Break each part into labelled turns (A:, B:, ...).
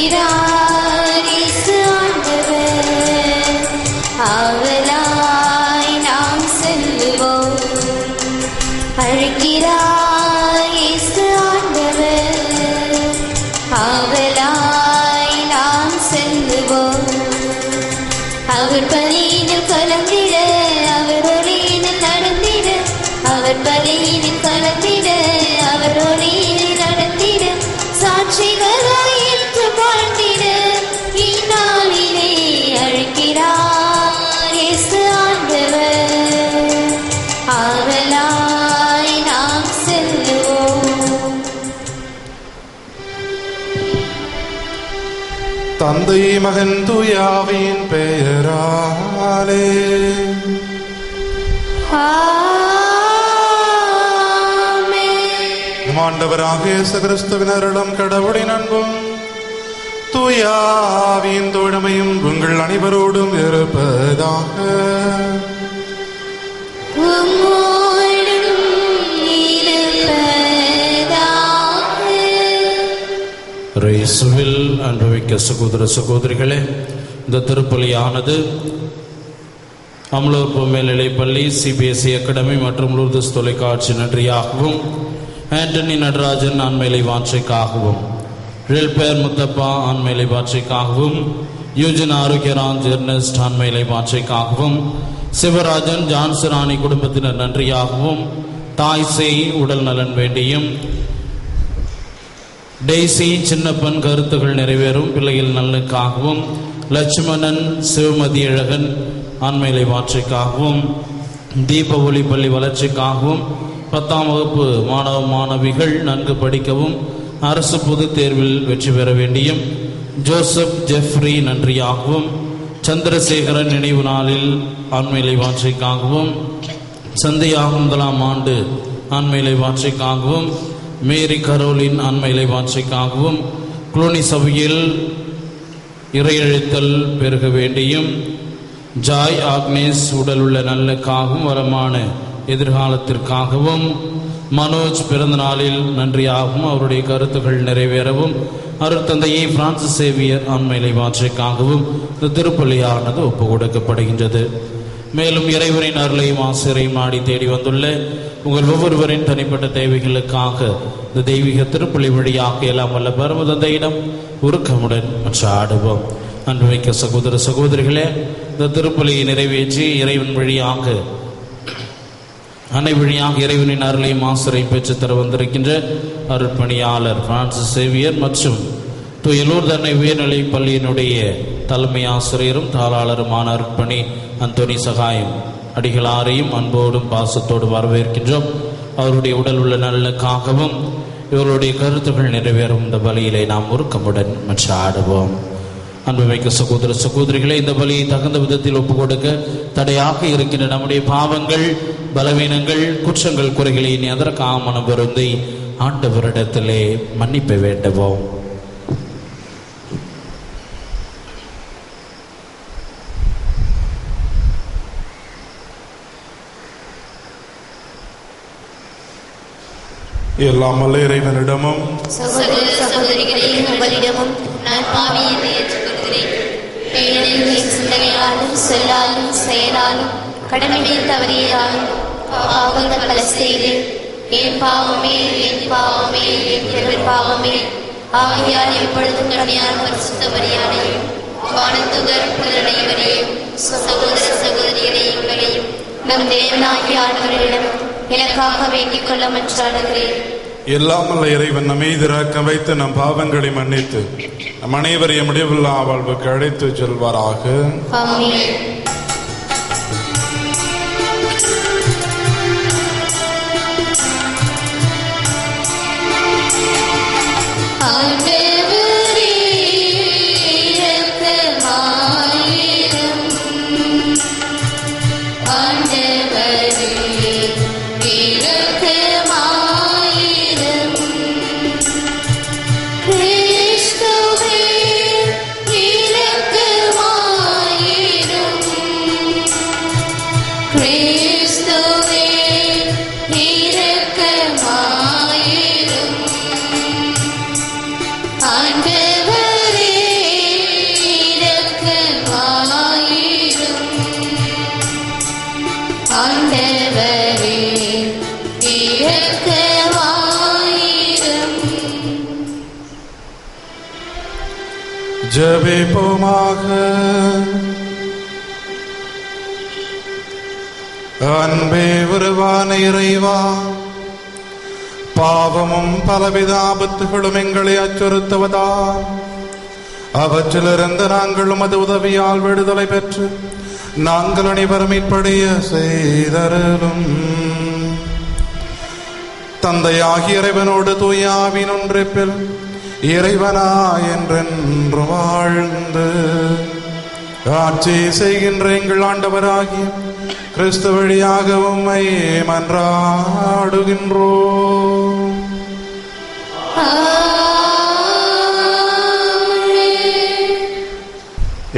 A: அழைக்கிறார் இயேசு ஆண்டவர், ஆவலாய் நாம் செல்லுவோம். அழைக்கிறார் இயேசு ஆண்டவர், ஆவலாய் நாம் செல்லுவோம். அவர் பலியினில் கலந்திட, அவர் ஒளியினில் நடந்திட, அவர் பலியினில் கலந்திட, அவர் ஒளியினில் நடந்திட, சாட்சிகளாய் என்று வாழ்ந்திட இந்நாளிலே அழைக்கிறார் இயேசு ஆண்டவர், ஆவலாய் நாம் செல்லுவோம்.
B: தந்தை மகன் தூயாவின் பெயராலே ஆண்டவராக இயேசு கிறிஸ்துவின் அருளும் கடவுளின் அன்பும் தூயாவின் தோழமையும் உங்கள் அனைவரோடும் இருப்பதாக.
C: இயேசுவில் அன்புமிக்க சகோதர சகோதரிகளே, இந்த திருப்பலியானது அமலூர் மேல்நிலைப்பள்ளி, சிபிஎஸ்இ அகாடமி மற்றும் லூர்தஸ் தொலைக்காட்சி நன்றியாகவும், ஆண்டனி நடராஜன் ஆண்மையிலை வாட்சைக்காகவும், ரில்பேர் முத்தப்பா ஆண்மையிலை வாட்சைக்காகவும், யூஜின் ஆரோக்கியராஜ் எர்னஸ்ட் ஆண்மையிலை வாட்சைக்காகவும், சிவராஜன் ஜான்சராணி குடும்பத்தினர் நன்றியாகவும், தாய்சே உடல் நலன் வேண்டியும், டெய்சி சின்னப்பன் கருத்துகள் நிறைவேறும் பிள்ளைகள் நலனுக்காகவும், லட்சுமணன் சிவமதி அழகன் ஆண்மையிலை வாட்சைக்காகவும், தீப ஒளி பள்ளி வளர்ச்சிக்காகவும், 10ஆம் வகுப்பு மாணவ மாணவிகள் நன்கு படிக்கவும் அரசு பொதுத் தேர்வில் வெற்றி பெற வேண்டியும், ஜோசப் ஜெஃப்ரி நன்றியாகவும், சந்திரசேகரன் நினைவு நாளில் ஆண்மையிலை வாட்சைக்காகவும், சந்தியாகும் 1ஆம் ஆண்டு ஆண்மையிலை வாட்சைக்காகவும், மேரி கரோலின் ஆண்மையிலை வாட்சைக்காகவும், குளோனி சபையில் இறையழித்தல் பெருக வேண்டியும், ஜாய் ஆக்னேஸ் உடல் உள்ள நல்லக்காகவும் வளமான எதிர்காலத்திற்காகவும், மனோஜ் பிறந்த நாளில் நன்றியாகவும் அவருடைய கருத்துக்கள் நிறைவேறவும், அருட்தந்தையை பிரான்சிஸ் சேவியர் ஆண்மையிலை வாட்சைக்காகவும் இந்த திருப்பலியானது ஒப்பு கொடுக்கப்படுகின்றது. மேலும் இறைவனின் அருளையும் ஆசிரியரையும் நாடி தேடி வந்துள்ள உங்கள் ஒவ்வொருவரின் தனிப்பட்ட தேவைகளுக்காக இந்த தெய்வீக திருப்பலி வழியாக எல்லாம் வல்ல பரமதந்தையிடம் உருக்கமுடன் மன்றாடுவோம். அன்புமிக்க சகோதர சகோதரிகளே, இந்த திருப்பலியை நிறைவேற்றி இறைவன் வழியாக அன்னை வழியாக இறைவனின் அருளையும் ஆசிரியரையும் பெற்றுத்தர வந்திருக்கின்ற அருட்பணியாளர் பிரான்சிஸ் சேவியர் மற்றும் தூய லூர்து அன்னை உயர்நிலை பள்ளியினுடைய தலைமை ஆசிரியரும் தாளாளருமான அருட்பணி அந்தோனி சகாயம் அடிகளாரையும் அன்போடும் பாசத்தோடும் வரவேற்கின்றோம். அவருடைய உடல் உள்ள நலனுக்காகவும் இவருடைய கருத்துக்கள் நிறைவேறும் இந்த பலியிலே நாம் உருக்கமுடன் மன்றாடுவோம். அன்புமிக்க சகோதர சகோதரிகளே, இந்த பலியை தகுந்த விதத்தில் ஒப்புக் கொடுக்க தடையாக இருக்கின்ற நம்முடைய பாவங்கள், பலவீனங்கள், குற்றங்கள், குறைகளை இனி அதற்காக மனம் வருந்தி ஆண்டவரிடத்திலே மன்னிப்பை வேண்டுவோம்.
B: எல்லாம் வல்ல இறைவனிடமும்
A: சகோதர சகோதரிகளையும் உங்களிடமும் நான் பாவியை ஏற்றுக்கொள்கிறேன். ஏனெனில் சிந்தனையாலும் சொல்லாலும் செயலாலும் கடமையில் தவறியதாலும் பாவங்கள் பல செய்தேன். என் பாவமே, என் பாவமே, என் பாவமே. ஆகையால் எப்பொழுதும் கனியான பரிசுத்த மரியாதையும் வானத்துதர் புதனைவரையும் சகோதர சகோதரிகளையும் உங்களையும் நம் தேவனாகிய ஆண்டவரிடம் எனக்காக வேண்டிக் கொள்ள மன்றாடுகிறேன்.
B: எல்லாம் வல்ல இறைவன் நம்மை இறக்க வைத்து நம் பாவங்களை மன்னித்து நம் அனைவரையும் முடிவில்லா வாழ்வுக்கு அழைத்து செல்வாராக.
A: ஆமென்.
D: கிறிஸ்துவே இரக்கமாயிரும்.
A: இரக்கமாயிரும்.
B: ஜெபிப்போமாக. அன்பே உருவான இறைவா, பாவமும் பலவித ஆபத்துகளும் எங்களை அச்சுறுத்துவதால் அவற்றிலிருந்து நாங்கள் உமது உதவியால் விடுதலை பெற்று நாங்கள் அனைவரும் இப்படிய செய்தருளும். தந்தையாகிய இறைவனோடு தூய ஆவியின் ஒன்றிப்பில் இறைவனா என்றென்று வாழ்ந்து ஆட்சி செய்கின்ற எங்கள் ஆண்டவராகிய கிறிஸ்து வழியாக உம்மை மன்றாடுகின்றோம்.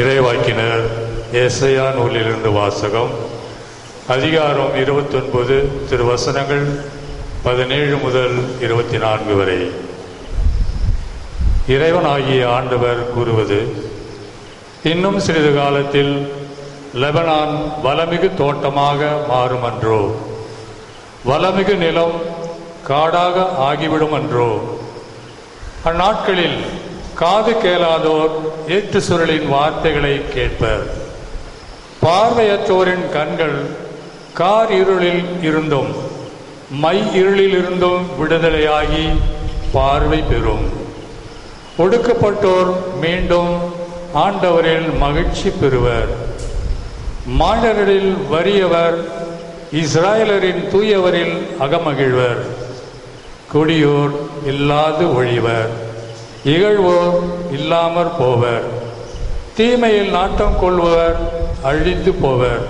D: இறைவாக்கினர் ஏசாயா நூலிலிருந்து வாசகம். அதிகாரம் 29, திருவசனங்கள் 17 முதல் 24 வரை. இறைவனாகிய ஆண்டவர் கூறுவது: இன்னும் சிறிது காலத்தில் லெபனான் வளமிகு தோட்டமாக மாறுமன்றோ? வளமிகு நிலம் காடாக ஆகிவிடும் அன்றோ? அந்நாட்களில் காது கேளாதோர் ஏற்று சுருளின் வார்த்தைகளை கேட்பர். பார்வையற்றோரின் கண்கள் கார் இருளில் இருந்தும் மை இருளில் இருந்தும் விடுதலையாகி பார்வை பெறும். ஒடுக்கப்பட்டோர் மீண்டும் ஆண்டவரில் மகிழ்ச்சி பெறுவர். மாண்டரில் வறியவர் இஸ்ராயலரின் தூயவரில் அகமகிழ்வர். கொடியோர் இல்லாது ஒழிவர், இகழ்வோர் இல்லாமற் போவர். தீமையில் நாட்டம் கொள்பவர் அழிந்து போவர்.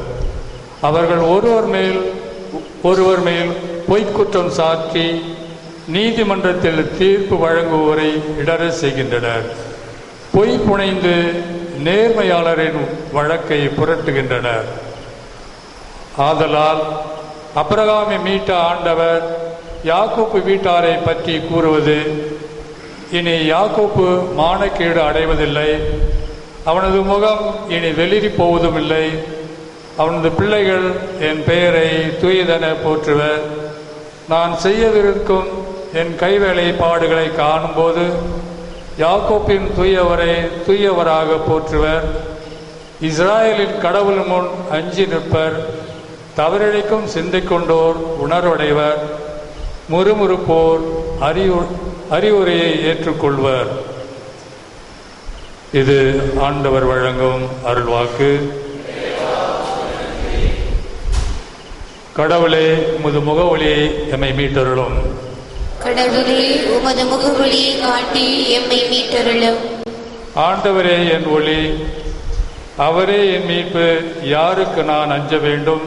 D: அவர்கள் ஒருவர் மேல் பொய்க்குற்றம் சாற்றி நீதிமன்றத்தில் தீர்ப்பு வழங்குவோரை இடர செய்கின்றனர். பொய் புனைந்து நேர்மையாளரின் வழக்கை புரட்டுகின்றனர். ஆதலால் அபிரகாமை மீட்ட ஆண்டவர் யாக்கோப்பு வீட்டாரை பற்றி கூறுவது: இனி யாக்கோப்பு மானக்கேடு அடைவதில்லை, அவனது முகம் இனி வெளிரி போவதும் இல்லை. அவனது பிள்ளைகள் என் பெயரை தூயதென போற்றுவர். நான் செய்யவிருக்கும் என் கைவேலை பாடுகளை காணும்போது யாக்கோப்பின் தூயவரை தூயவராக போற்றுவர். இஸ்ராயலின் கடவுள் முன் அஞ்சி நிற்பர். தவறிழைக்கும் சிந்திக்கொண்டோர் உணர்வடைவர். முறுமுறுப்போர் அறிவுரையை ஏற்றுக்கொள்வர். இது ஆண்டவர் வழங்கும் அருள்வாக்கு. கடவுளே, உமது முகவொளியை எம்மை மீட்டருளும்.
A: கடவுளே, உமது முகவொளியை காட்டி எம்மை மீட்டருளும்.
D: ஆண்டவரே என் ஒளி, அவரே என் மீட்பு, யாருக்கு நான் அஞ்ச வேண்டும்?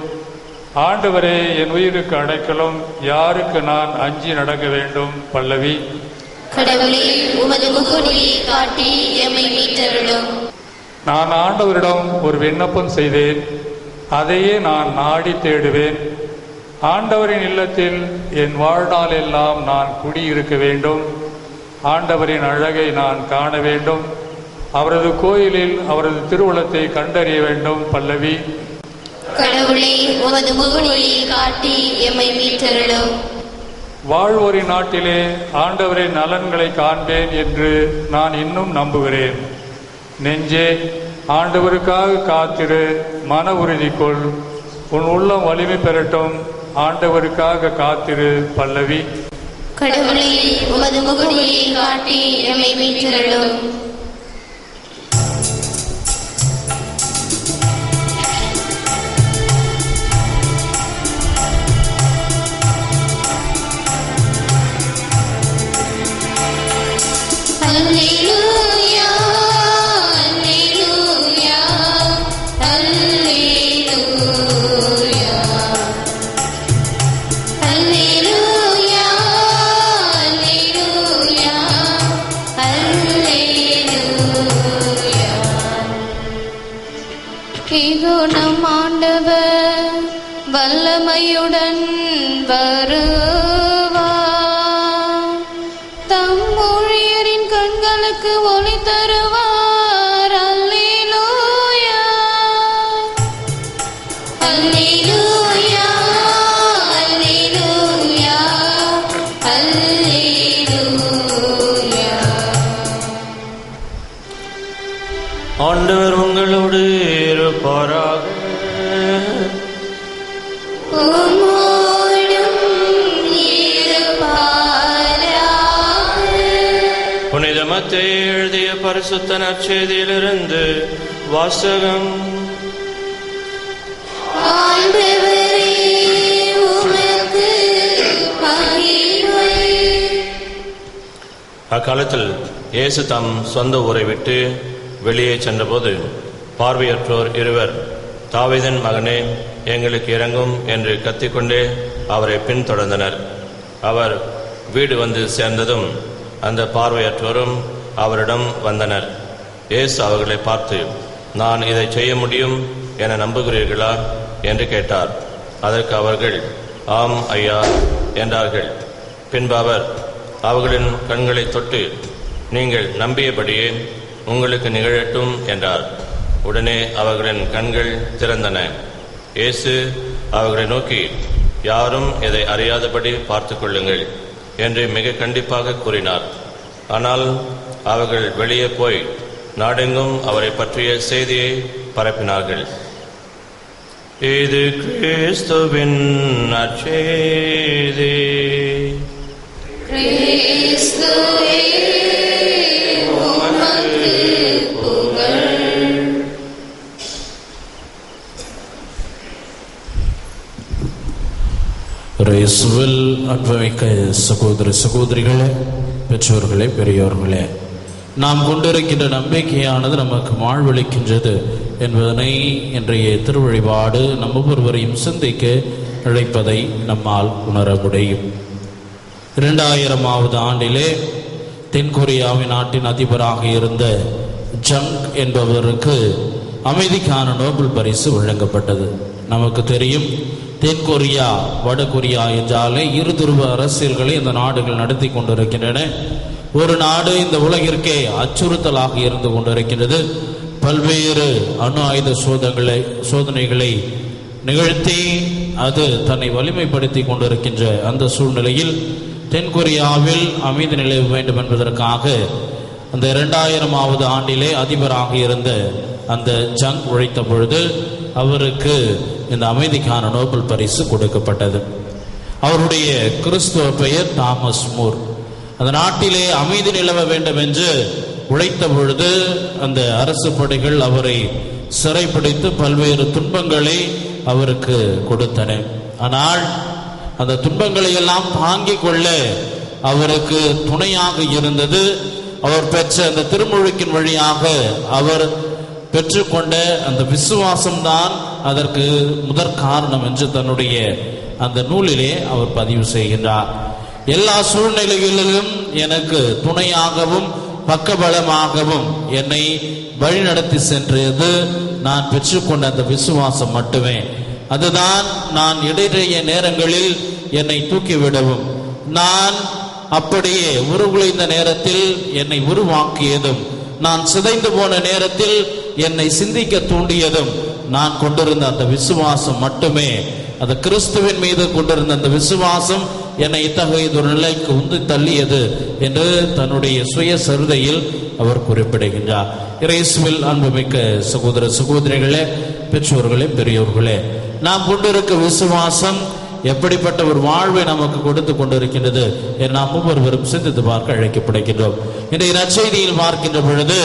D: ஆண்டவரே என் உயிருக்கு அடைக்கலம், யாருக்கு நான் அஞ்சி நடக்க வேண்டும்? பல்லவி.
A: கடவுளே, உமது முகவொளியை காட்டி எம்மை மீட்டருளும்.
D: நான் ஆண்டவரிடம் ஒரு விண்ணப்பம் செய்தேன், அதையே நான் நாடி தேடுவேன். ஆண்டவரின் இல்லத்தில் என் வாழ்நாள் எல்லாம் நான் குடியிருக்க வேண்டும். ஆண்டவரின் அழகை நான் காண வேண்டும். அவரது கோயிலில் அவரது திருவுளத்தை கண்டறிய வேண்டும். பல்லவி.
A: கடவுளே, உமது முகவொளியை காட்டி எம்மை மீட்டருளும்.
D: வாழ்வோரின் நாட்டிலே ஆண்டவரின் நலன்களை காண்பேன் என்று நான் இன்னும் நம்புகிறேன். நெஞ்சே, ஆண்டவருக்காக காத்திரு, மன உறுதி கொள், உன் உள்ளம் வலிமை பெறட்டும். ஆண்டவருக்காக காத்திரு. பல்லவி.
A: கடவுளே, உமது முகவொளியை காட்டி எம்மை மீட்டருளும். அல்லேலூயா, அல்லேலூயா, அல்லேலூயா, அல்லேலூயா, அல்லேலூயா, அல்லேலூயா. இதோ நம் ஆண்டவர் வல்லமையுடன் வருவார். தம் ஊழியரின் கண்களுக்கு ஒளி தருவார். அல்லேலூயா, அல்லேலூயா, அல்லேலூயா,
E: மத்தேயு எழுதிய பரிசுத்த நற்செய்தியிலிருந்து வாசகம்.
A: ஆண்டவரே, உமக்கு மகிமை.
E: அக்காலத்தில் இயேசு தம் சொந்த ஊரை விட்டு வெளியே சென்றபோது பார்வையற்றோர் இருவர், தாவீதின் மகனே, எங்களுக்கு இறங்கும் என்று கத்திக்கொண்டே அவரை பின்தொடர்ந்தனர். அவர் வீடு வந்து சேர்ந்ததும் அந்த பார்வையற்றோரும் அவரிடம் வந்தனர். இயேசு அவர்களை பார்த்து, நான் இதை செய்ய முடியும் என நம்புகிறீர்களா என்று கேட்டார். அதற்கு அவர்கள், ஆம் ஐயா என்றார்கள். பின்பு அவர் அவர்களின் கண்களை தொட்டு, நீங்கள் நம்பியபடியே உங்களுக்கு நிகழட்டும் என்றார். உடனே அவர்களின் கண்கள் திறந்தன. இயேசு அவர்களை நோக்கி, யாரும் இதை அறியாதபடி பார்த்து கொள்ளுங்கள் என்று மிக கண்டிப்பாக கூறினார். ஆனால் அவர்கள் வெளியே போய் நாடெங்கும் அவரை பற்றிய செய்தியை பரப்பினார்கள். இது கிறிஸ்துவின் நற்செய்தி.
A: கிறிஸ்துவே, உமக்கு புகழ்.
C: இயேசுவில் அன்புமிக்க சகோதர சகோதரிகளே, பெற்றோர்களே, பெரியோர்களே, நாம் கொண்டிருக்கின்ற நம்பிக்கையானது நமக்கு வாழ்வளிக்கின்றது என்பதனை இன்றைய திருவழிபாடு நம் ஒவ்வொருவரையும் சிந்திக்க அழைப்பதை நம்மால் உணர முடியும். 2000ஆவது ஆண்டிலே தென்கொரியாவின் நாட்டின் அதிபராக இருந்த ஜங் என்பவருக்கு அமைதிக்கான நோபல் பரிசு வழங்கப்பட்டது. நமக்கு தெரியும், தென்கொரியா வடகொரியா என்றாலே இருதுருவ அரசியல்களை இந்த நாடுகள் நடத்தி கொண்டிருக்கின்றன. ஒரு நாடு இந்த உலகிற்கே அச்சுறுத்தலாக இருந்து கொண்டிருக்கின்றது. பல்வேறு அணு ஆயுத சோதனைகளை நிகழ்த்தி அது தன்னை வலிமைப்படுத்தி கொண்டிருக்கின்ற அந்த சூழ்நிலையில் தென்கொரியாவில் அமைதி நிலவ வேண்டும் என்பதற்காக அந்த 2000ஆவது ஆண்டிலே அதிபராக இருந்த அந்த ஜங் உழைத்த பொழுது அவருக்கு இந்த அமைதிக்கான நோபல் பரிசு கொடுக்கப்பட்டது. அவருடைய கிறிஸ்துவ பெயர் தாமஸ் மூர். அந்த நாட்டிலே அமைதி நிலவ வேண்டும் என்று உழைத்த பொழுது அந்த அரசு படைகள் அவரை சிறைப்பிடித்து பல்வேறு துன்பங்களை அவருக்கு கொடுத்தன. ஆனால் அந்த துன்பங்களை எல்லாம் தாங்கிக் கொள்ள அவருக்கு துணையாக இருந்தது அவர் பெற்ற அந்த திருமுழுக்கின் வழியாக அவர் பெற்றுக்கொண்ட அந்த விசுவாசம்தான் அதற்கு முதற் காரணம் என்று தன்னுடைய அந்த நூலிலே அவர் பதிவு செய்கின்றார். எல்லா சூழ்நிலைகளிலும் எனக்கு துணையாகவும் பக்கபலமாகவும் என்னை வழிநடத்தி சென்றது நான் பெற்றுக்கொண்ட அந்த விசுவாசம் மட்டுமே. அதுதான் நான் இடையிடைய நேரங்களில் என்னை தூக்கிவிடவும், நான் அப்படியே உருகுலைந்த நேரத்தில் என்னை உருவாக்கியதும், நான் சிதைந்து போன நேரத்தில் என்னை சிந்திக்க தூண்டியதும் நான் கொண்டிருந்த அந்த விசுவாசம் மட்டுமே. அந்த கிறிஸ்துவின் மீது கொண்டிருந்த அந்த விசுவாசம் என்னை இத்தகைய ஒரு நிலைக்கு உந்து தள்ளியது என்று தன்னுடைய சுய சரிதையில் அவர் குறிப்பிடுகின்றார். இயேசுவில் அன்புமிக்க சகோதர சகோதரிகளே, பெற்றோர்களே, பெரியோர்களே, நாம் கொண்டிருக்க விசுவாசம் எப்படிப்பட்ட ஒரு வாழ்வை நமக்கு கொடுத்து கொண்டிருக்கின்றது என்று நாம் ஒவ்வொருவரும் சிந்தித்து பார்க்க அழைக்கப்படுகின்றோம். இன்றைய நற்செய்தியில் பார்க்கின்ற பொழுது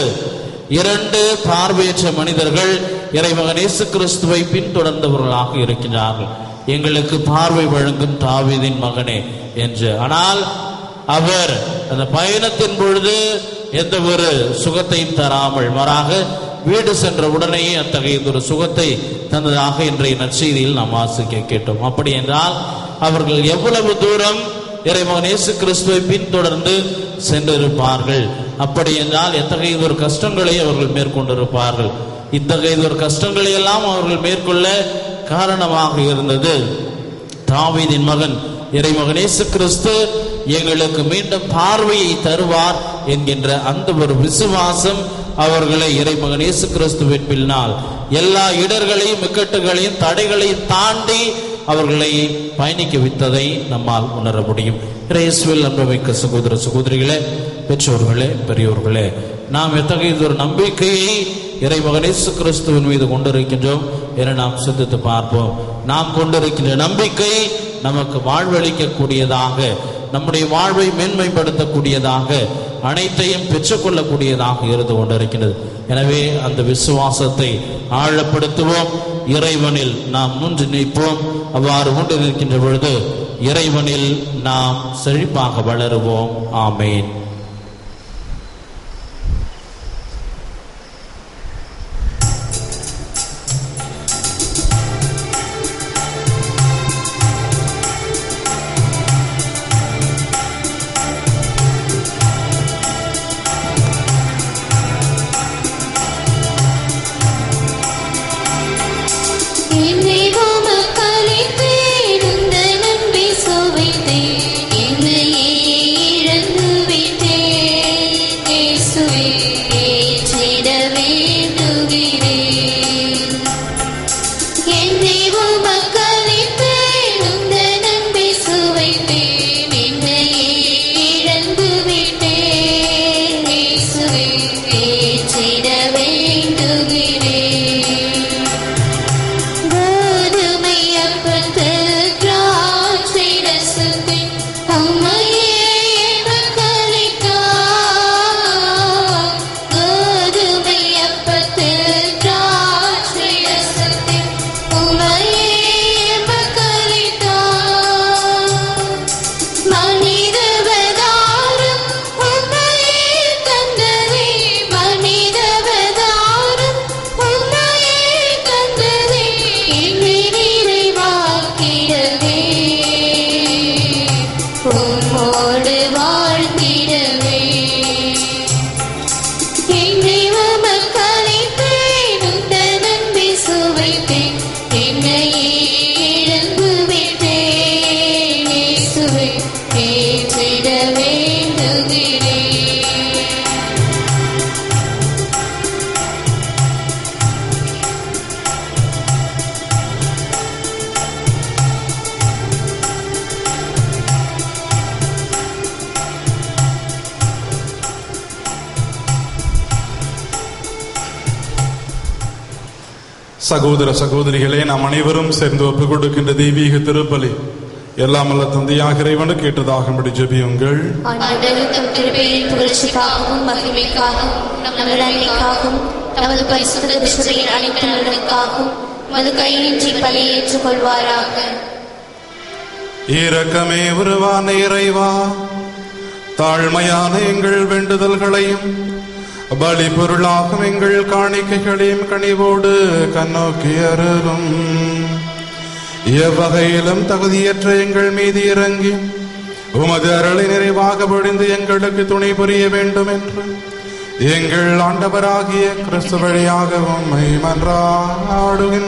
C: 2 பார்வையற்ற மனிதர்கள் இறைமகன் இயேசு கிறிஸ்துவை பின்தொடர்ந்தவர்களாக இருக்கின்றார்கள். எங்களுக்கு பார்வை வழங்கும் தாவீதின் மகனே என்று. ஆனால் அவர் அந்த பயணத்தின் பொழுது எந்த ஒரு சுகத்தையும் தராமல் மாறாக வீடு சென்ற உடனேயே அத்தகைய ஒரு சுகத்தை தந்ததாக இன்றைய நற்செய்தியில் நாம் வாசிக்க கேட்டோம். அப்படி என்றால் அவர்கள் எவ்வளவு தூரம் இறைமகன் இயேசு கிறிஸ்துவை பின்தொடர்ந்து சென்றிருப்பார்கள். அப்படி என்றால் எத்தகைய ஒரு கஷ்டங்களை அவர்கள் மேற்கொண்டிருப்பார்கள். இத்தகைய ஒரு கஷ்டங்களை எல்லாம் அவர்கள் மேற்கொள்ள காரணமாக இருந்தது தாவீதின் மகன் இறைமகன் இயேசு கிறிஸ்து எங்களுக்கு மீண்டும் பார்வையை தருவார் என்கின்ற அந்த ஒரு விசுவாசம் அவர்களை இறைமகன் இயேசு கிறிஸ்துவின் பின்னால் எல்லா இடர்களையும் இக்கட்டுகளையும் தடைகளையும் தாண்டி அவர்களை பயணிக்க வைத்ததை நம்மால் உணர முடியும். இயேசுவில் அன்புமிக்க சகோதர சகோதரிகளே, பெற்றோர்களே, பெரியோர்களே, நாம் எத்தகைய ஒரு நம்பிக்கையை இறைமகன் இயேசு கிறிஸ்துவின் மீது கொண்டிருக்கின்றோம் என நாம் சிந்தித்து பார்ப்போம். நாம் கொண்டிருக்கின்ற நம்பிக்கை நமக்கு வாழ்வளிக்க கூடியதாக நம்முடைய வாழ்வை மேன்மைப்படுத்தக்கூடியதாக, அனைத்தையும் பெற்றுக்கொள்ளக்கூடியதாக இருந்து கொண்டிருக்கிறது. எனவே அந்த விசுவாசத்தை ஆழப்படுத்துவோம், இறைவனில் நாம் முன்று நிற்போம். அவ்வாறு கொண்டு நிற்கின்ற பொழுது இறைவனில் நாம் செழிப்பாக வளருவோம். ஆமேன்.
B: சகோதர சகோதரிகளே, நாம் அனைவரும் சேர்ந்து ஒப்புக் கொடுக்கின்ற தெய்வீக திருப்பலி எல்லாம் வல்ல தந்தையாக இறைவனுக்கு கேட்டதாகும்படி ஜெபியுங்கள்.
A: புகழ்ச்சிக்காகவும் மகிமைக்காகவும் நமது நன்மைக்காகவும் நமது பரிசுத்த திருச்சபையின் அனைத்து நலனுக்காகவும் மது கையின்றி பலி ஏற்றுக்கொள்வாராக.
B: இரக்கமே உருவான இறைவா, தாழ்மையான எங்கள் வேண்டுதல்களையும் பலி பொருளாகும் எங்கள் காணிக்கைகளையும் கனிவோடு கண்ணோக்கி அருளும். எவ்வகையிலும் தகுதியற்ற எங்கள் மீது இறங்கி உமது அருளை நிறைவாக பொழிந்து எங்களுக்கு துணை புரிய வேண்டும் என்று எங்கள் ஆண்டவராகிய கிறிஸ்து வழியாக உம்மை மன்றாடுகின்றோம்.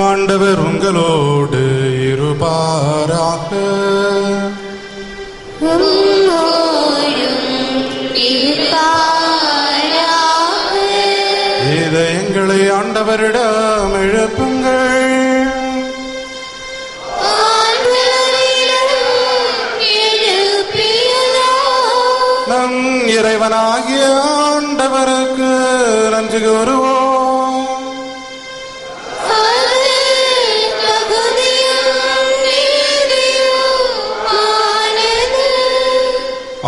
B: ஆண்டவர் உங்களோடு இருப்பாராக. இதை எங்களை ஆண்டவரிடம் எழுப்புங்கள். நம் இறைவனாகிய ஆண்டவருக்கு நன்றி கூறுவோம்.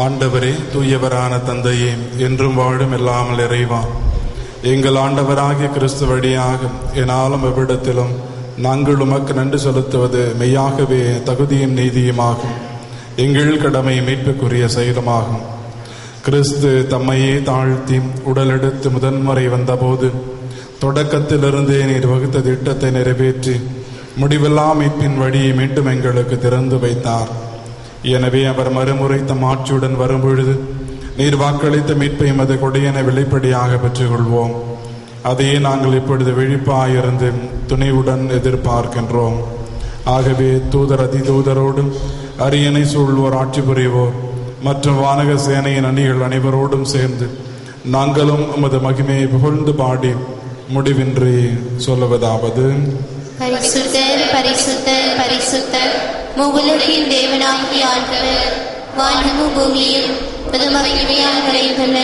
B: ஆண்டவரே, தூயவரான தந்தையே, என்றும் வாழும் இல்லாமல் இறைவா, எங்கள் ஆண்டவராகிய கிறிஸ்து வழியாக என்னாலும் எவ்விடத்திலும் நாங்கள் உமக்கு நன்றி செலுத்துவது மெய்யாகவே தகுதியும் நீதியுமாகும். எங்கள் கடமை மீட்புக்குரிய செயலுமாகும். கிறிஸ்து தம்மையே தாழ்த்தி உடலெடுத்து முதன்முறை வந்தபோது தொடக்கத்திலிருந்தே நீர் வகுத்த திட்டத்தை நிறைவேற்றி முடிவில்லா மீட்பின் வழியை மீண்டும் எங்களுக்கு திறந்து வைத்தார். எனவே அவர் மறுமுறை தம் ஆட்சியுடன் வரும்பொழுது நீர் வாக்களித்த மீட்பை எமது கொடையென வெளிப்படையாக பெற்றுக்கொள்வோம். அதையே நாங்கள் இப்பொழுது விழிப்பாயிருந்து துணிவுடன் எதிர்பார்க்கின்றோம். ஆகவே தூதர் அதிதூதரோடும் அரியணை சூழ்வோர் ஆட்சி புரிவோர் மற்றும் வானக சேனையின் அணிகள் அனைவரோடும் சேர்ந்து நாங்களும் உமது மகிமையை புகழ்ந்து பாடி முடிவின்றி சொல்லுவதாவது:
A: பரிசுத்தர் பரிசுத்தர் பரிசுத்தர் முகுலகின் தேவனாகிய ஆண்டவர், வானமும் பூமியும் மகிமையால் நிறைந்துள்ளன.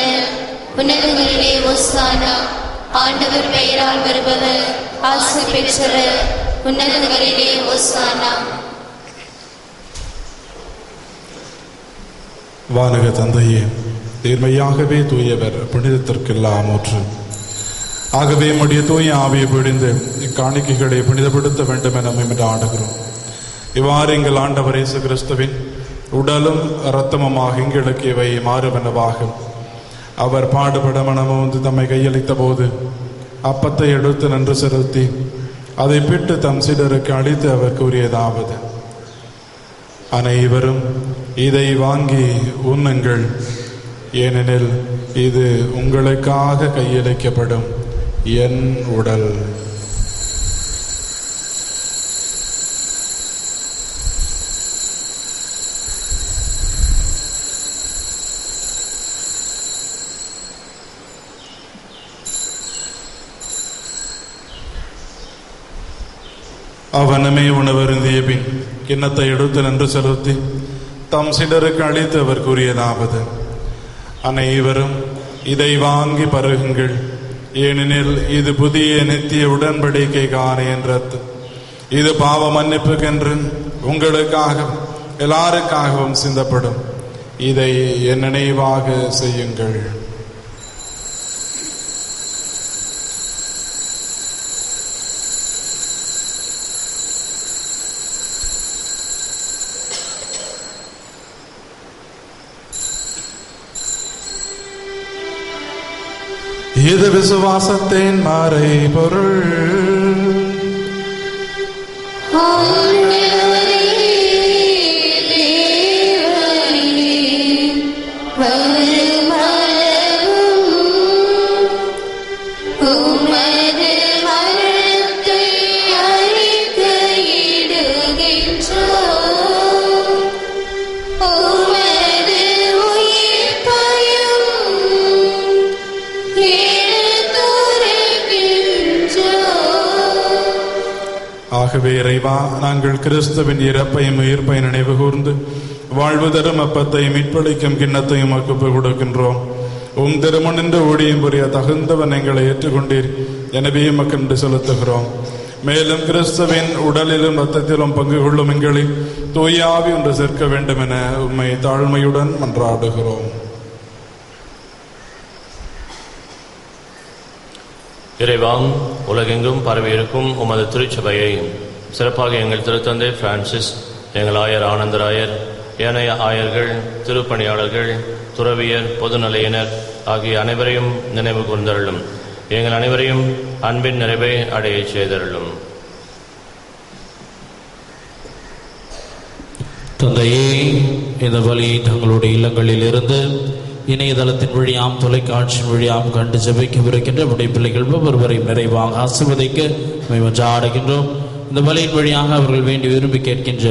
A: உன்னதங்களிலே ஓசானா. ஆண்டவர் பெயரால் வருபவர் ஆசி பெற்றவர், உன்னதங்களிலே ஓசானா.
B: வானக தந்தையே, தீர்மையாகவே தூயவர், புனிதத்திற்கெல்லாம் ஊற்று. ஆகவே நம்முடைய தூய ஆவியை பிடிந்து இக்காணிக்கைகளை புனிதப்படுத்த வேண்டும் என நம்மை ஆடுகிறோம். இவ்வாறு எங்கள் ஆண்டவர் இயேசு கிறிஸ்துவின் உடலும் இரத்தமுமாக எங்களுக்கு இவை மாறுவனவாகும். அவர் பாடுபட மனமுந்து தம்மை கையளித்த போது அப்பத்தை எடுத்து நன்று செலுத்தி அதை பிட்டு தம் சீடருக்கு அளித்து அவர் கூறியதாவது: அனைவரும் இதை வாங்கி உண்ணுங்கள், ஏனெனில் இது உங்களுக்காக கையளிக்கப்படும் என் உடல். அவனமே உணவருந்திய பின் கிண்ணத்தை எடுத்து நின்று செலுத்தி தம் சீடருக்கு அளித்து அவர் கூறியதாவது: அனைவரும் இதை வாங்கி பருகுங்கள், ஏனெனில் இது புதிய நித்திய உடன்படிக்கைக்கான என்றது. இது பாவ மன்னிப்புக்கென்று உங்களுக்காக எல்லாருக்காகவும் சிந்தப்படும். இதை என் நினைவாக செய்யுங்கள். இது விசுவாசத்தின் மறை பொருள். ஆகவே இறைவா, நாங்கள் கிறிஸ்துவின் இறப்பையும் உயிர்ப்பையும் நினைவு கூர்ந்து வாழ்வு தரும் அப்பத்தையும் மீட்பளிக்கும் கிண்ணத்தையும் அக்குப்பு கொடுக்கின்றோம். திருமணின்று ஊழியம் புரிய தகுந்தவன் எங்களை ஏற்றுக்கொண்டீர், எனவே மக்கண்டு செலுத்துகிறோம். மேலும் கிறிஸ்துவின் உடலிலும் இரத்தத்திலும் பங்கு கொள்ளும் எங்களை தூயாவி ஒன்று சேர்க்க வேண்டும் என உம்மை தாழ்மையுடன் மன்றாடுகிறோம்.
E: இறைவாம், உலகெங்கும் பரவியிருக்கும் உமது திருச்சபையை சிறப்பாக எங்கள் திருத்தந்தை பிரான்சிஸ், எங்கள் ஆயர் ஆனந்தராயர், ஏனைய ஆயர்கள், திருப்பணியாளர்கள், துறவியர், பொதுநிலையினர் ஆகிய அனைவரையும் நினைவு கூர்ந்தருளும். எங்கள் அனைவரையும் அன்பின் நிறைவை அடைய செய்தருளும்.
C: தந்தையே, இந்த வழி தங்களுடைய இல்லங்களில் இருந்து இணையதளத்தின் வழியாம் தொலைக்காட்சியின் வழியாம் கண்டு ஜெபிக்கவிருக்கின்ற உடைய பிள்ளைகள் ஒவ்வொருவரையும் நிறைவாக ஆசீர்வதிக்க ஆடுகின்றோம். இந்த வழியின் வழியாக அவர்கள் வேண்டி விரும்பி கேட்கின்ற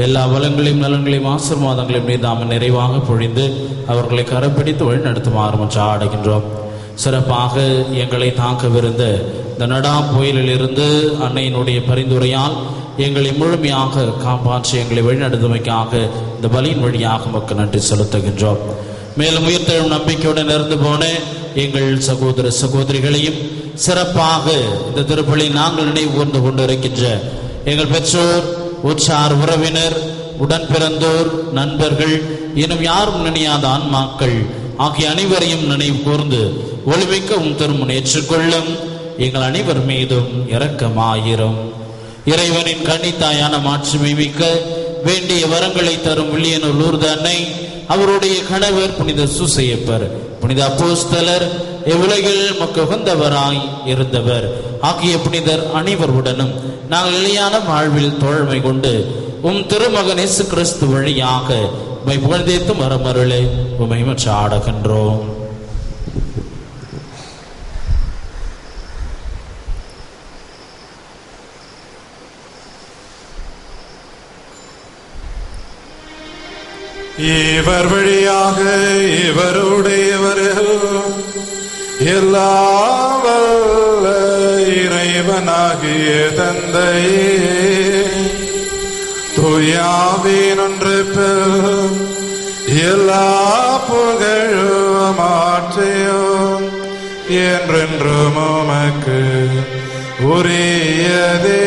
C: எல்லா வளங்களையும் நலன்களையும் ஆசீர்வாதங்களையும் மீதாம நிறைவாக பொழிந்து அவர்களை கரப்பிடித்து வழி நடத்துமாறு ஆடுகின்றோம். சிறப்பாக எங்களை தாக்கவிருந்த இந்த நடா புயலில் இருந்து அன்னையினுடைய பரிந்துரையால் எங்களை முழுமையாக காப்பாற்றி எங்களை வழிநடத்துமைக்காக இந்த பலியின் வழியாக மக்கள் நன்றி செலுத்துகின்றோம். மேலும் உயிர்த்தெழும் நம்பிக்கையுடன் இருந்து போன எங்கள் சகோதர சகோதரிகளையும் சிறப்பாக இந்த திருப்பலி நாங்கள் நினைவு கூர்ந்து கொண்டிருக்கின்ற எங்கள் பெற்றோர், உற்றார் உறவினர், உடன் பிறந்தோர், நண்பர்கள், இன்னும் யாரும் நினையாத ஆன்மாக்கள் ஆகிய அனைவரையும் நினைவு கூர்ந்து ஒளிமிக்க உம் திருமுன் ஏற்றுக்கொள்ளும். எங்கள் அனைவர் மீதும் இரக்கமாயிரும். இறைவனின் கன்னித்தாயான மாட்சிமை மிக்க வேண்டிய வரங்களை தரும் வில்லியனூர் லூர்து அன்னை, அவருடைய கணவர் புனித சூசையப்பர், புனித அப்போஸ்தலர், இவ்வுலகில் மக்கு உகந்தவராய் இருந்தவர் ஆகிய புனிதர் அனைவருடனும் நாங்கள் நிலையான வாழ்வில் தோழமை கொண்டு உம் திருமகன் இயேசு கிறிஸ்து வழியாக உம்மை புகழ்ந்தேத்து மரமருளை உம்மை ஆடுகின்றோம்.
B: இவர் வழியாக இவருடையவர்கள் எல்லாம் வல்ல இறைவனாகிய தந்தையே, தூயாவின் ஒன்றிப்பில் எல்லா புகழும் ஆட்சியும் என்றென்றும் உமக்கு உரியதே.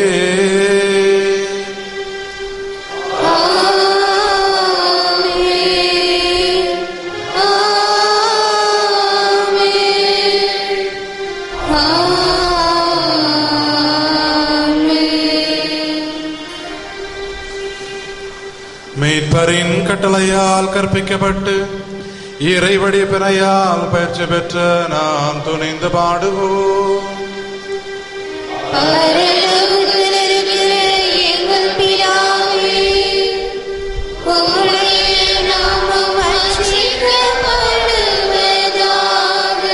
B: மீட்பரின் கட்டளையால் கற்பிக்கப்பட்டு இறைவடி பிணையால் பயிற்சி பெற்ற நாம் துணிந்து பாடுவோம்.
A: எங்கள் பிதாவே, உம்முடைய நாமம் அர்ச்சிக்கப்படுவதாக.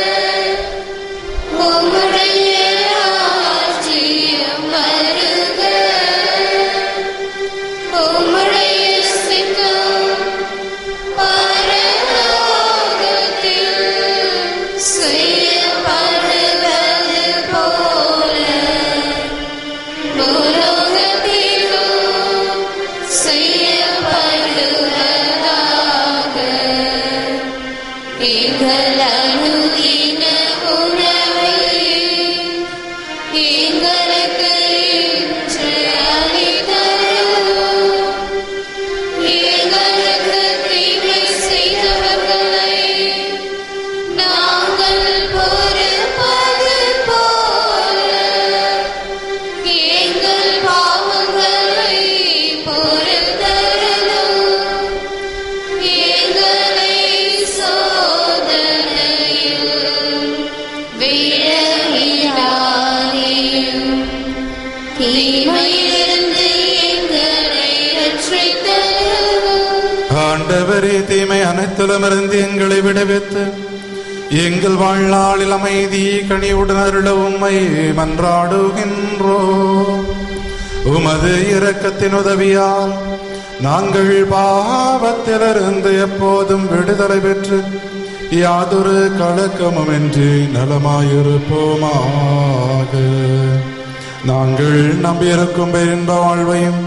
A: உம்முடைய ராஜ்யம் வருக. உம்முடைய சித்தம் பரலோகத்தில் செய்யப்படுவது போல பூலோகத்திலும் செய்யப்படுவதாக. எங்கள் அனுதின உணவை எங்களுக்கு இன்று அளித்தருளும். எங்களுக்கு தீமை செய்தவர்களை நாங்கள் பொறுப்பது போல எங்கள் பாவங்களை பொறுத்தருளும். எங்களை சோதனையில் விழவிடாதேயும், தீமையிலிருந்து எங்களை ரட்சித்தருளும்.
B: ஆண்டவரே, தீமை அனைத்திலுமிருந்து எங்களை விடுவித்து எங்கள் வாழ்நாளில் அமைதி கனிவுடன் அருள உம்மை மன்றாடுகின்றோம். உமது இரக்கத்தின் உதவியால் நாங்கள் பாவத்திலிருந்து எப்போதும் விடுதலை பெற்று யாதொரு கலக்கமுமின்றி நலமாயிருப்போமாக. நாங்கள் நம்பியிருக்கும் பேரின்ப வாழ்வையும்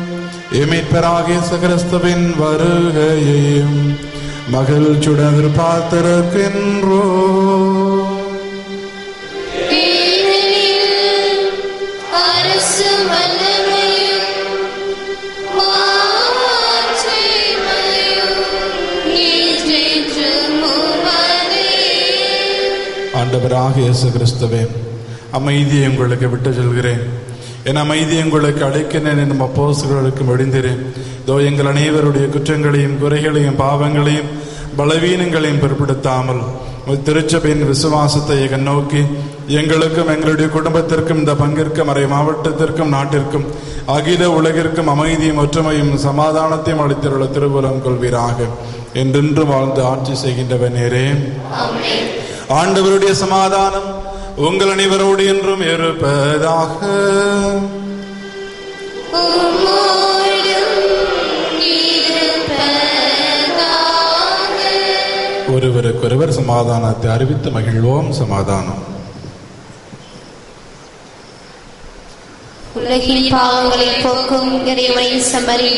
B: மீட்பராகிய இயேசு கிறிஸ்துவின் வருகையையும் மகிழ்ச்சியுடன் எதிர்பார்த்திருக்கின்றோம்.
A: அரசு வல்லமையும் மாட்சிமையும் என்றென்றும் உமதே.
B: ஆண்டவராகிய இயேசு கிறிஸ்துவே, அமைதியை உங்களுக்கு விட்டு செல்கிறேன், என் அமைதியை உங்களுக்கு அழைக்கிறேன் என்னும் அப்போஸ்தலர்களுக்கு மொழிந்தேன். இதோ எங்கள் அனைவருடைய குற்றங்களையும் குறைகளையும் பாவங்களையும் பலவீனங்களையும் பொருட்படுத்தாமல் திருச்சபையின் விசுவாசத்தை கண்ணோக்கி எங்களுக்கும் எங்களுடைய குடும்பத்திற்கும் இந்த பங்கிற்கும் மறை மாவட்டத்திற்கும் நாட்டிற்கும் அகில உலகிற்கும் அமைதியும் ஒற்றுமையும் சமாதானத்தையும் அளித்துள்ள திருவுரம் கொள்வீராக. என்றென்று வாழ்ந்து ஆட்சி செய்கின்றவன் நேரே. ஆண்டவருடைய சமாதானம் உங்கள் அனைவரோடு என்றும் இருப்பதாக. ஒருவருக்கொருவர் சமாதானத்தை அறிவித்து மகிழ்வோம். சமாதானம்.
A: உலகின் பாவங்களை போக்கும் இறைவனின் செம்மறி,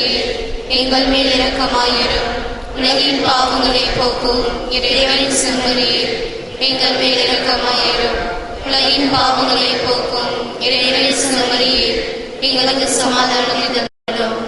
A: எங்கள் மேல் இரக்கமாயிரும். உலகின் பாவங்களை போக்கும் இறைவனின் செம்மறி, எங்கள் மேல் இரக்கமாயிரும். உலகின் பாவங்களை போக்கும் இறைவனின் செம்மறி, எங்களுக்கு சமாதானம் தரும்.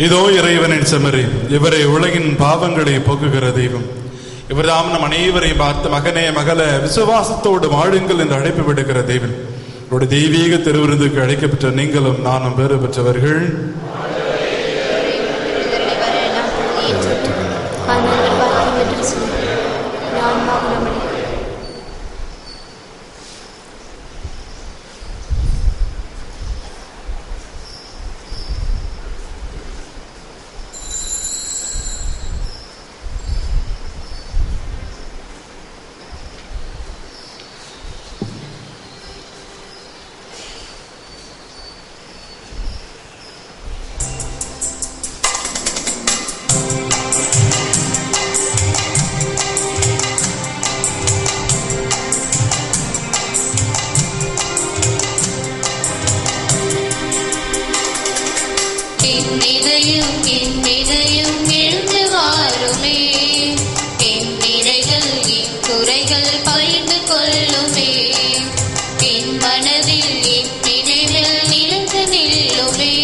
B: இதோ இறைவனின் செம்மறி, இவரை உலகின் பாவங்களை போக்குகிற தெய்வம். இவர்தாம் நம் அனைவரையும் பார்த்து மகனே மகள விசுவாசத்தோடு வாழுங்கள் என்று அழைப்பு விடுகிற தெய்வம். ஒரு தெய்வீக திருவிருந்துக்கு அழைக்கப்பட்ட நீங்களும் நானும் பேறு பெற்றவர்கள்.
A: இதயம் என் இதயம் எழுந்து வாருமே, என் நிறைகள் என் குறைகள் பகிர்ந்து கொள்ளுமே, என் மனதில் என் நினைவில் நிலைத்து நில்லுமே,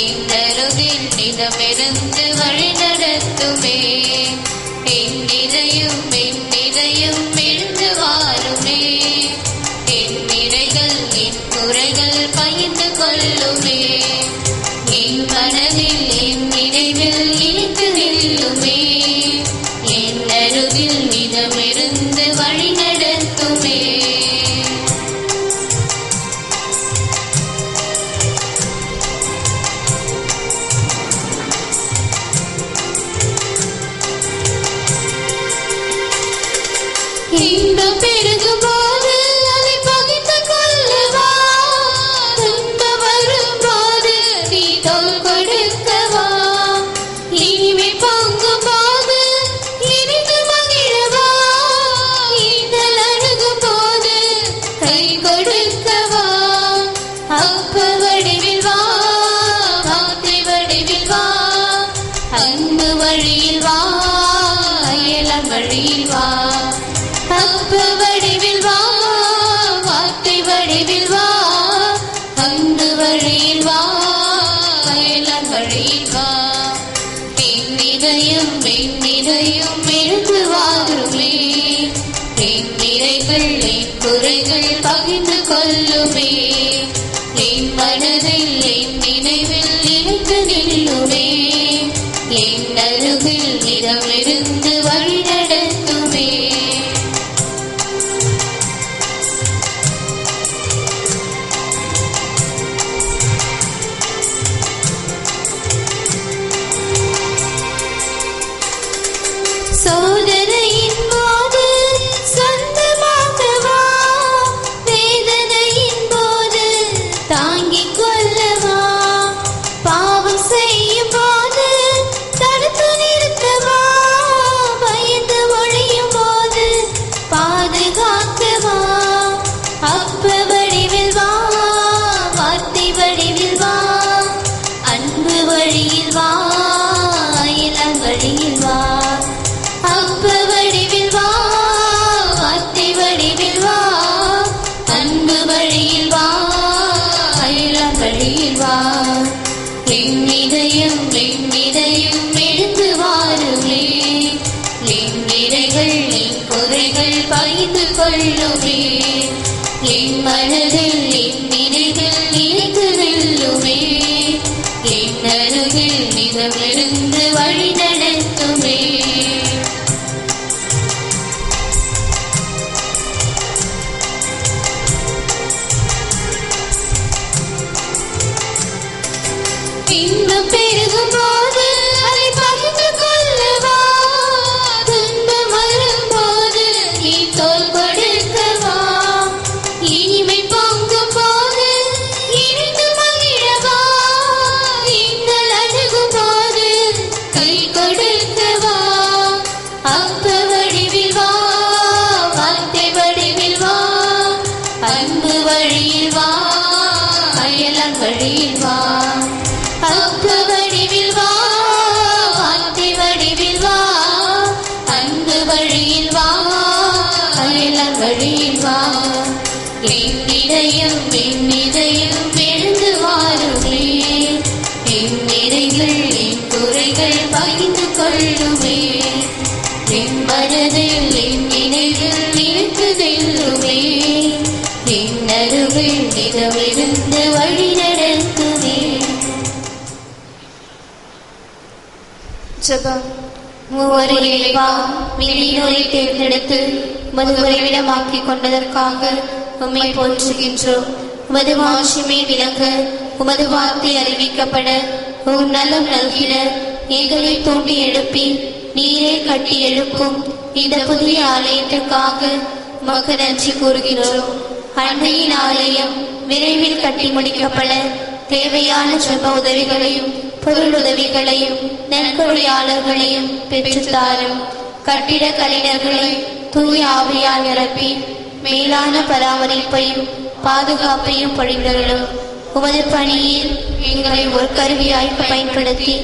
A: என் அருகில் நிதமிருந்து வழி நடத்துமே, என் இதயம் எழுந்து வாருமே, என் நிறைகள் என் குறைகள் பகிர்ந்து கொள்ளுமே, என் மனதில் என் நினைவில் நிலைத்து நில்லுமே, என் அருகில் நிதமிருந்து வழி நடத்துமே. இன்பம் பெருகும் போது அதை பகிர்ந்து கொள்ளவா, துன்பம் வரும் போது நீ தோள் கொடுக்கவா, இனிமை பொங்கும் போது இனிந்து மகிழவா, இன்னல் அணுகும் போது கை கொடுக்கவா, அப்ப வடிவில் வா, வார்த்தை வடிவில் வா, அன்பு வழியில் வா, அயலான் வழியில் வா, அப்ப வடிவில் வா, வார்த்தை வடிவில் வா, அன்பு வழியில் வா, அயலான் வழியில் வா, என் இதயம் எழுந்து வாருமே, என் நிறைகள் என் குறைகள் பகிர்ந்து கொள்ளுமே, என் மனதில் என் நினைவில் நிலைத்து நில்லுமே, என் அருகில் நிதமிருந்து வழி நடத்துமே. சோதனையின் போது சொந்தமாகவா, வேதனையின் போது தாங்கிக் கொள்ளவா, பாவம் செய்யும் போது தடுத்து நிறுத்தவா, பயந்து ஒழியும் போது பாதுகாக்கவா, அப்ப வடிவில் வா, வார்த்தை வடிவில் வா, அன்பு வழியில் வா, அயலான் வழியில் வா, அப்ப வடிவில் வா, வார்த்தை வடிவில் வா, அன்பு வழியில் வா, அயலான் வழியில் வா, என் இதயம் எழுந்து வாருமே, என் நிறைகள் என் குறைகள் பகிர்ந்து கொள்ளுமே, என் மனதில் என் நினைவில் நிலைத்து நில்லுமே, என் அருகில் நிதமிருந்து வழி நடத்துமே. இன்பம் பெருகும் போது அதை பகிர்ந்து கொள்ளவா, துன்பம் வரும் போது நீ தோள் கொடுக்கவா, இனிமை பொங்கும் போது இனிந்து மகிழவா, இன்னல் அணுகும் போது கை கொடுக்கவா, அப்ப வடிவில் வா, வார்த்தை வடிவில் வா, அன்பு வழியில் வா, அயலான் வழியில் வா, அப்ப வடிவில் வா, வார்த்தை வடிவில் வா, அன்பு வழியில் வா, அயலான் வழியில் வா, என் இதயம் எழுந்து வாருமே, என் நிறைகள் என் குறைகள் பகிர்ந்து கொள்ளுமே, என் மனதில் என் நினைவில் நிலைத்து நில்லுமே, என் அருகில் நிதமிருந்து வழி நடத்துமே. ஜெபம். மூவரு இறைவா, வெளியோரை தேர்ந்தெடுத்து உமது உறைவிடமாக்கிக் கொண்டதற்காக உம்மை போற்றுகின்றோம். உமது மாட்சிமை விளங்க, உமது வார்த்தை அறிவிக்கப்பட, உம் நலம் நல்கிட எங்களை தோண்டி எழுப்பி நீரே கட்டி எழுப்பும் இந்த புதிய ஆலயத்திற்காக உமக்கு நன்றி கூறுகின்றோம். அன்னையின் ஆலயம் விரைவில் கட்டி முடிக்கப்பட தேவையான ஜெப உதவிகளையும் பொருள் உதவிகளையும் நன்கொடையாளர்களையும் பெற்றுத்தாரும். கட்டிட கலைஞர்களை தூய ஆவியால் நிரப்பி மேலான பராமரிப்பையும் பாதுகாப்பையும் பொழிந்தருளும். உமது பணியில் எங்களை ஒரு கருவியாய் பயன்படுத்தி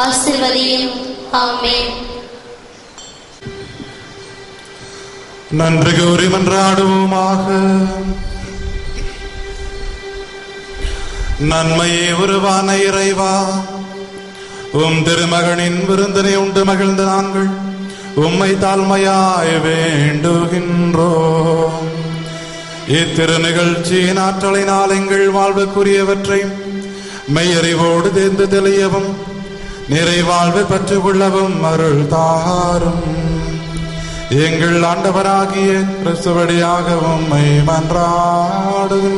A: ஆசீர்வதியும். ஆமென்.
B: நன்றி கூறி மன்றாடுவோமாக. நன்மையே உருவான இறைவா, உம் திருமகனின் விருந்தினை உண்டு மகிழ்ந்த நாங்கள் உம்மை தாழ்மையாய் வேண்டுகின்றோம். இத்திரு நிகழ்ச்சியின் ஆற்றலினால் எங்கள் வாழ்வுக்குரியவற்றை மெய்யறிவோடு தேர்ந்து தெளியவும் நிறைவாழ்வை பெற்றுக் கொள்ளவும் அருள் தாரும். எங்கள் ஆண்டவராகிய கிறிஸ்து வழியாக உம்மை மன்றாடுகின்றோம்.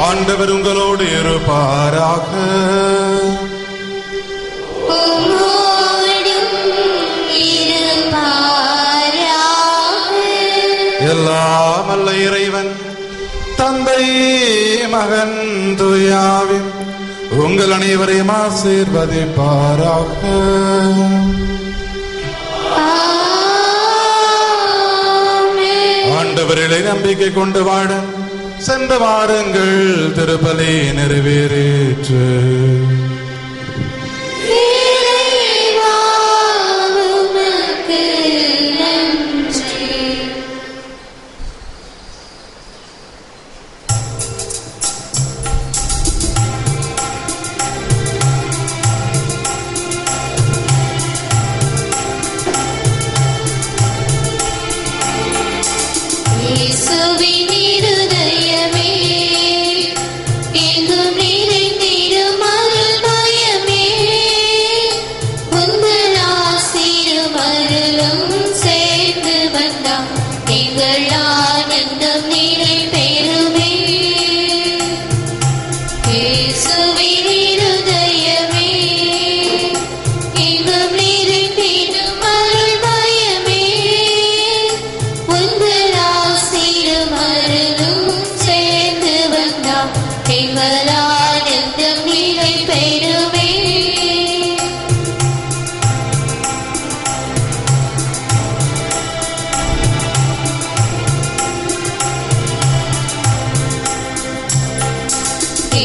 B: ஆண்டவர் உங்களோடு இருப்பாராக. எல்லாம் அல்ல இறைவன் தந்தை மகன் தூயாவின் உங்கள் அனைவரையும் ஆசீர்வதிப்பாராக. ஆண்டவர்களை நம்பிக்கை கொண்டு வாழ சென்ற வாருங்கள். திருப்பலி நிறைவேறிற்று.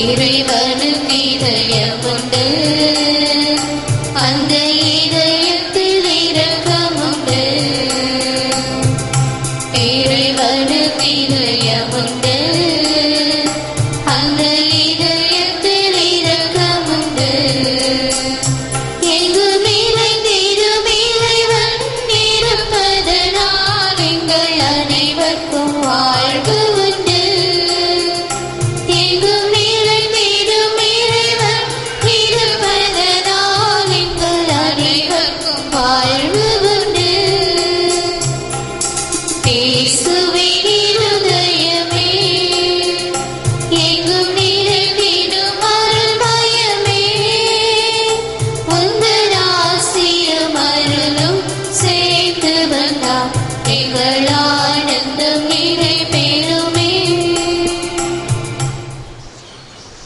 A: இறைவனுக்கு இதயமுண்டு, அந்த இதயத்தில் இரக்கமுண்டு. இறைவனுக்கு இதயமுண்டு, அந்த இதயத்தில் இரக்கமுண்டு. எங்கும் நிறைந்திடும் இறைவன் இருப்பதனால் எங்கள் அனைவருக்கும் வாழ்வு உண்டு.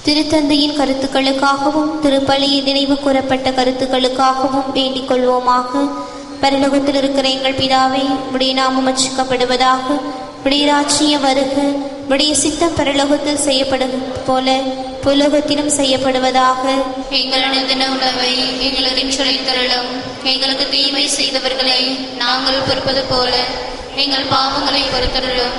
F: திருத்தந்தையின் கருத்துக்களுக்காகவும் திருப்பலியில் நினைவு கூறப்பட்ட கருத்துக்களுக்காகவும் வேண்டிக் கொள்வோமாக. பரலோகத்தில் இருக்கிற எங்கள் பிதாவே, உடைய நாமம் அர்ச்சிக்கப்படுவதாக. உடைய ராஜ்யம் வருக. உடைய சித்தம் பரலோகத்தில் செய்யப்படுவது போல புலோகத்திலும் செய்யப்படுவதாக.
A: எங்களுடைய தின உணவை எங்களுக்கு சொல்லித்தரலும். எங்களுக்கு தீமை செய்தவர்களை நாங்கள் பொறுப்பது போல எங்கள் பாவங்களை பொறுத்தரலும்.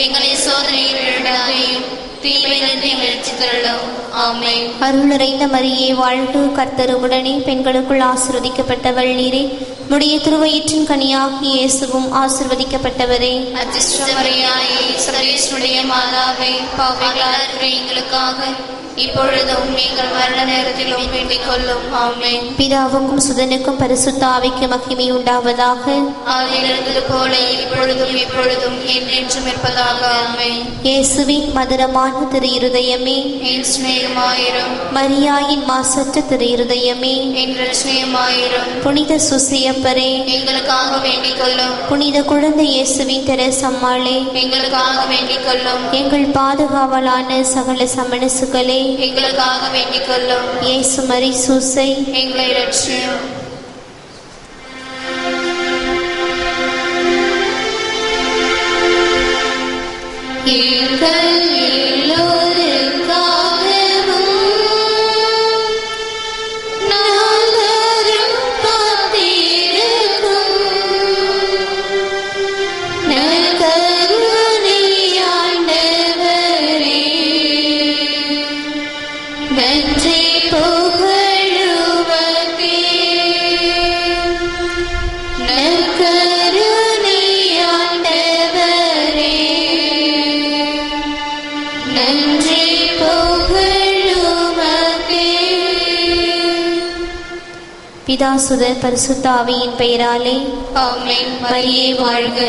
A: எங்களை சோதனையில் விடாதையும் தீமையிலிருந்து எங்களை ரட்சித்தருளும். ஆமென்.
F: அருள் நிறைந்த மரியே வாழ்க, கர்த்தர் உடனே பெண்களுக்குள் ஆசீர்வதிக்கப்பட்டவள் நீரே. உடைய திருவயிற்றின் கனியாகிய இயேசுவும் ஆசீர்வதிக்கப்பட்டவரே.
A: அத்திஷ்டமரியாயே, சர்வேஸ்வருடைய மாதாவே, பாவிகளாகிய எங்களுக்காக இப்பொழுதும் எங்கள் மரண நேரத்திலும் வேண்டிக் கொள்ளும். ஆமென்.
F: பிதாவுக்கும் சுதனுக்கும் பரிசுத்த ஆவிக்கும் மகிமை உண்டாவதாக.
A: ஆதியில் இருந்தது போல இப்பொழுதும் எப்பொழுதும் என்றென்றும் இருப்பதாக. ஆமென்.
F: இயேசுவின் மதுரமான திரு இருதயமே,
A: என் சிநேகமாயிரும்.
F: மரியாயின் மாசற்ற திரு இருதயமே,
A: என் ரட்சணியமாயிரும்.
F: புனித சுசியப்பரே,
A: எங்களுக்காக வேண்டிக் கொள்ளும்.
F: புனித குழந்தை இயேசுவின் தெரசம்மாளே,
A: எங்களுக்காக வேண்டிக் கொள்ளும்.
F: எங்கள் பாதுகாவலான சகல சமணசுகளே,
A: எங்களுக்காக வேண்டிக் கொள்ளும்.
F: இயேசு மரி சூசை,
A: எங்களை ரட்சியும். எங்கள் எல்லோருக்காகவும் நாள்தோறும் காத்திருக்கும் நற்கருணை ஆண்டவரே, நன்றி புகழுமக்கே. நற்கருணை ஆண்டவரே, நன்றி புகழுமக்கே.
F: பிதா சுதர் பரிசுத்த ஆவியின் பெயராலே
A: ஆமென். மரியே வாழ்க.